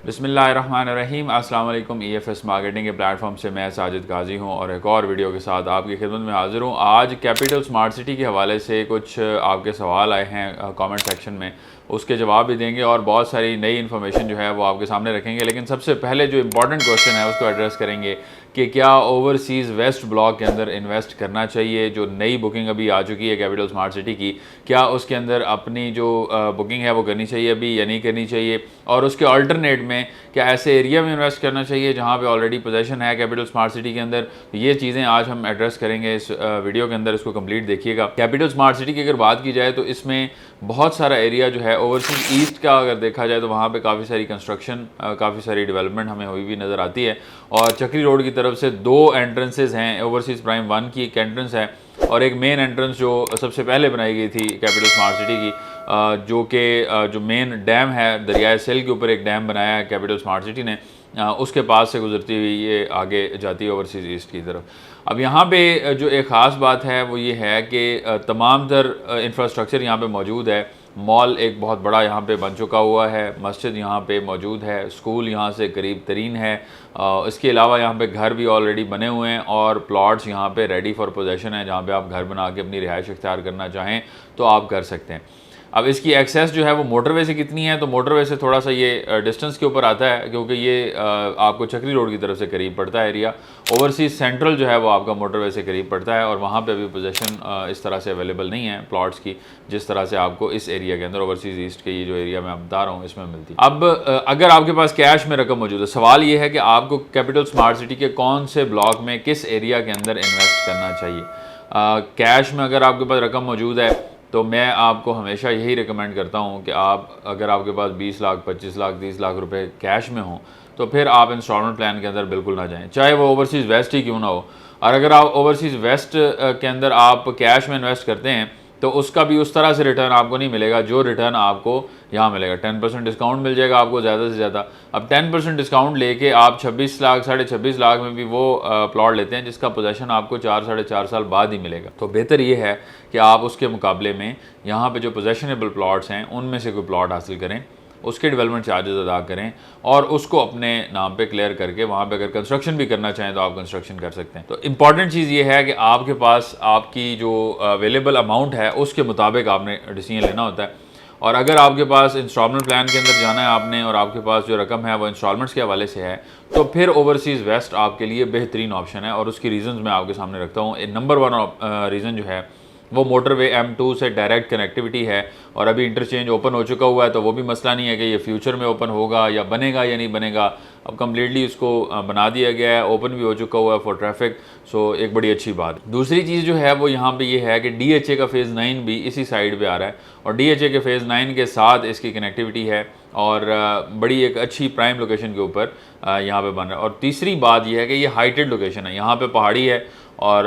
बिस्मिल्लाहिर्रहमानिर्रहीम। अस्सलाम वालेकुम। EFS मार्केटिंग के प्लेटफॉर्म से मैं साजिद गाजी हूं और एक और वीडियो के साथ आपकी खिदमत में हाजिर हूं। आज कैपिटल स्मार्ट सिटी के हवाले से कुछ आपके सवाल आए हैं कमेंट सेक्शन में, उसके जवाब भी देंगे और बहुत सारी नई इन्फॉर्मेशन जो है वो आपके सामने रखेंगे। लेकिन सबसे पहले जो इम्पॉर्टेंट क्वेश्चन है उसको एड्रेस करेंगे कि क्या ओवरसीज़ वेस्ट ब्लॉक के अंदर इन्वेस्ट करना चाहिए। जो नई बुकिंग अभी आ चुकी है कैपिटल स्मार्ट सिटी की, क्या उसके अंदर अपनी जो बुकिंग है वो करनी चाहिए अभी या नहीं करनी चाहिए, और उसके अल्टरनेट में क्या ऐसे एरिया में इन्वेस्ट करना चाहिए जहाँ पे ऑलरेडी पोजीशन है कैपिटल स्मार्ट सिटी के अंदर। तो ये चीज़ें आज हम एड्रेस करेंगे इस वीडियो के अंदर, इसको कंप्लीट देखिएगा। कैपिटल स्मार्ट सिटी की अगर बात की जाए तो इसमें बहुत सारा एरिया जो है ओवरसीज ईस्ट का अगर देखा जाए तो वहाँ पे काफ़ी सारी कंस्ट्रक्शन, काफ़ी सारी डेवलपमेंट हमें हुई भी नज़र आती है। और चक्री रोड की तरफ से दो एंट्रेंसेज हैं, ओवरसीज प्राइम 1 की एक एंट्रेंस है और एक मेन एंट्रेंस जो सबसे पहले बनाई गई थी कैपिटल स्मार्ट सिटी की, जो कि जो मेन डैम है दरियाए सेल के ऊपर एक डैम बनाया है कैपिटल स्मार्ट सिटी ने, उसके पास से गुजरती हुई ये आगे जाती है ओवरसीज़ ईस्ट की तरफ। अब यहाँ पे जो एक ख़ास बात है वो ये है कि तमाम तर इंफ्रास्ट्रक्चर यहाँ पे मौजूद है। मॉल एक बहुत बड़ा यहाँ पे बन चुका हुआ है, मस्जिद यहाँ पे मौजूद है, स्कूल यहाँ से करीब तरीन है। इसके अलावा यहाँ पे घर भी ऑलरेडी बने हुए हैं और प्लॉट्स यहाँ पे रेडी फॉर पोजेशन है, जहाँ पे आप घर बना के अपनी रिहाइश इख्तियार करना चाहें तो आप कर सकते हैं। अब इसकी एक्सेस जो है वो मोटरवे से कितनी है, तो मोटरवे से थोड़ा सा ये डिस्टेंस के ऊपर आता है, क्योंकि ये आपको चक्री रोड की तरफ से करीब पड़ता है एरिया। ओवरसीज सेंट्रल जो है वो आपका मोटरवे से करीब पड़ता है और वहाँ पे अभी पोजीशन इस तरह से अवेलेबल नहीं है प्लॉट्स की, जिस तरह से आपको इस एरिया के अंदर ओवरसीज ईस्ट के ये जो एरिया मैं बता रहा हूँ इसमें मिलती है। अब अगर आपके पास कैश में रकम मौजूद है, सवाल ये है कि आपको कैपिटल स्मार्ट सिटी के कौन से ब्लॉक में किस एरिया के अंदर इन्वेस्ट करना चाहिए। कैश में अगर आपके पास रकम मौजूद है तो मैं आपको हमेशा यही रिकमेंड करता हूँ कि आप, अगर आपके पास 20 लाख 25 लाख 30 लाख रुपए कैश में हो तो फिर आप इंस्टॉलमेंट प्लान के अंदर बिल्कुल ना जाएं, चाहे वो ओवरसीज़ वेस्ट ही क्यों ना हो। और अगर आप ओवरसीज़ वेस्ट के अंदर आप कैश में इन्वेस्ट करते हैं तो उसका भी उस तरह से रिटर्न आपको नहीं मिलेगा जो रिटर्न आपको यहाँ मिलेगा। 10% डिस्काउंट मिल जाएगा आपको ज़्यादा से ज़्यादा। अब 10% डिस्काउंट लेके आप 26 लाख 26.5 लाख में भी वो प्लॉट लेते हैं जिसका पोजेशन आपको 4 साढ़े 4 साल बाद ही मिलेगा। तो बेहतर ये है कि आप उसके मुकाबले में यहाँ पे जो पोजेशनेबल प्लॉट्स हैं उनमें से कोई प्लॉट हासिल करें, उसके डेवलपमेंट चार्जेस अदा करें और उसको अपने नाम पे क्लियर करके वहाँ पे अगर कंस्ट्रक्शन भी करना चाहें तो आप कंस्ट्रक्शन कर सकते हैं। तो इंपॉर्टेंट चीज़ ये है कि आपके पास आपकी जो अवेलेबल अमाउंट है उसके मुताबिक आपने डिसीजन लेना होता है। और अगर आपके पास इंस्टॉलमेंट प्लान के अंदर जाना है आपने और आपके पास जो रकम है वो इंस्टॉलमेंट्स के हवाले से है तो फिर ओवरसीज़ वेस्ट आपके लिए बेहतरीन ऑप्शन है और उसकी रीज़न्स मैं आपके सामने रखता हूँ। नंबर 1 रीज़न जो है वो मोटरवे M2 से डायरेक्ट कनेक्टिविटी है और अभी इंटरचेंज ओपन हो चुका हुआ है, तो वो भी मसला नहीं है कि ये फ्यूचर में ओपन होगा या बनेगा या नहीं बनेगा। अब कम्प्लीटली इसको बना दिया गया है, ओपन भी हो चुका हुआ है फॉर ट्रैफिक, सो एक बड़ी अच्छी बात। दूसरी चीज़ जो है वो यहाँ पे ये है कि DHA का फेज़ 9 भी इसी साइड पे आ रहा है और DHA के फेज़ 9 के साथ इसकी कनेक्टिविटी है और बड़ी एक अच्छी प्राइम लोकेशन के ऊपर यहाँ पे बन रहा है। और तीसरी बात यह है कि ये हाइटेड लोकेशन है, यहाँ पे पहाड़ी है और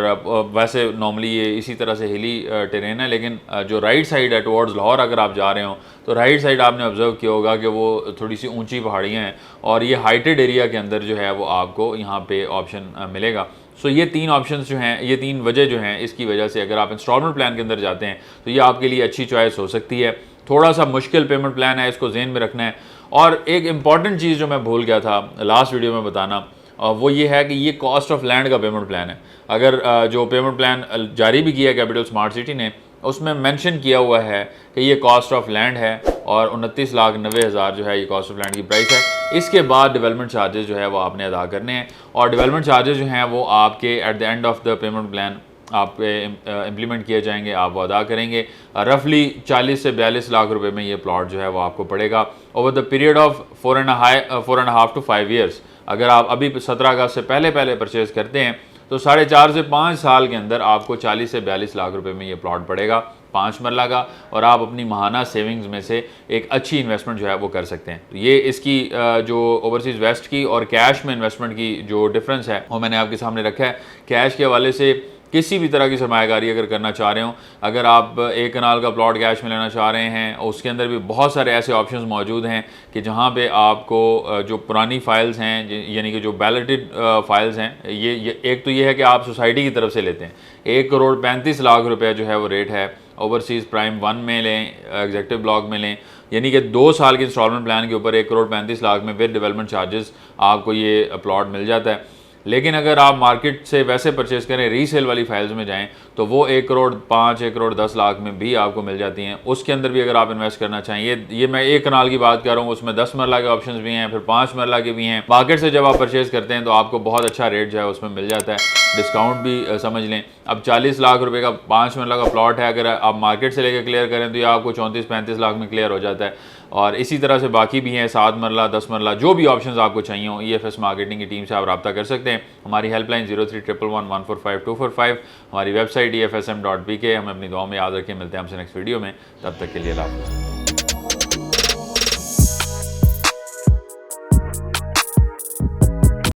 वैसे नॉर्मली ये इसी तरह से हिली टेरेन है, लेकिन जो राइट साइड है टुवर्ड्स लाहौर अगर आप जा रहे हो तो राइट साइड आपने ऑब्जर्व किया होगा कि वो थोड़ी सी ऊंची पहाड़ियाँ हैं और ये हाइटेड एरिया के अंदर जो है वो आपको यहाँ पे ऑप्शन मिलेगा। सो ये 3 ऑप्शंस जो हैं, ये 3 वजह जो हैं, इसकी वजह से अगर आप इंस्टॉलमेंट प्लान के अंदर जाते हैं तो ये आपके लिए अच्छी चॉइस हो सकती है। थोड़ा सा मुश्किल पेमेंट प्लान है, इसको ज़हन में रखना है। और एक इम्पॉर्टेंट चीज़ जो मैं भूल गया था लास्ट वीडियो में बताना, वो ये है कि ये कॉस्ट ऑफ लैंड का पेमेंट प्लान है। अगर जो पेमेंट प्लान जारी भी किया कैपिटल स्मार्ट सिटी ने उसमें मेंशन किया हुआ है कि ये कॉस्ट ऑफ लैंड है और 29,90,000 जो है ये कॉस्ट ऑफ लैंड की प्राइस है। इसके बाद डेवलपमेंट चार्जेस जो है वो आपने अदा करने हैं और डेवलपमेंट चार्जेस जो हैं वो आपके at the end of the payment plan आप इम्प्लीमेंट किए जाएंगे, आप वो अदा करेंगे। रफली 40 से 42 लाख रुपए में ये प्लॉट जो है वो आपको पड़ेगा over the period of 4.5 to 5 years. अगर आप अभी 17 अगस्त से पहले परचेज़ करते हैं तो 4.5 से 5 साल के अंदर आपको 40 से 42 लाख रुपए में ये प्लॉट पड़ेगा 5 मरला का, और आप अपनी माहाना सेविंग्स में से एक अच्छी इन्वेस्टमेंट जो है वो कर सकते हैं। तो ये इसकी जो ओवरसीज़ वेस्ट की और कैश में इन्वेस्टमेंट की जो डिफरेंस है वो मैंने आपके सामने रखा है। कैश के हवाले से किसी भी तरह की सरमायाकारी अगर करना चाह रहे हो, अगर आप एक कनाल का प्लॉट कैश में लेना चाह रहे हैं, उसके अंदर भी बहुत सारे ऐसे ऑप्शंस मौजूद हैं कि जहां पे आपको जो पुरानी फाइल्स हैं, यानी कि जो बैलेटेड फाइल्स हैं, ये एक तो ये है कि आप सोसाइटी की तरफ से लेते हैं, 1,35,00,000 रुपये जो है वो रेट है। ओवरसीज़ प्राइम 1 में लें, एग्जेक्टिव ब्लॉक में लें, यानी कि 2 साल के इंस्टॉलमेंट प्लान के ऊपर 1,35,00,000 में विद डेवलपमेंट चार्जेस आपको ये प्लॉट मिल जाता है। लेकिन अगर आप मार्केट से वैसे परचेज़ करें, रीसेल वाली फाइल्स में जाएं, तो वो 1,05,00,000 1,10,00,000 में भी आपको मिल जाती हैं। उसके अंदर भी अगर आप इन्वेस्ट करना चाहें, ये मैं एक कनाल की बात कर रहा हूँ, उसमें 10 मरला के ऑप्शंस भी हैं, फिर 5 मरला के भी हैं। मार्केट से जब आप परचेज़ करते हैं तो आपको बहुत अच्छा रेट जो है उसमें मिल जाता है, डिस्काउंट भी समझ लें। अब 40 लाख रुपए का 5 मरला का प्लॉट है, अगर आप मार्केट से लेकर क्लियर करें तो ये आपको 34-35 लाख में क्लियर हो जाता है। और इसी तरह से बाकी भी हैं, 7 मरला, 10 मरला, जो भी ऑप्शंस आपको चाहिए हो, EFS मार्केटिंग की टीम से आप रब्ता कर सकते हैं। हमारी हेल्पलाइन 0311145245, हमारी वेबसाइट efsm.bk। हमें अपनी दुआ में याद रखें। मिलते हैं हमसे नेक्स्ट वीडियो में, तब तक के लिए अल्लाह हाफ़िज़।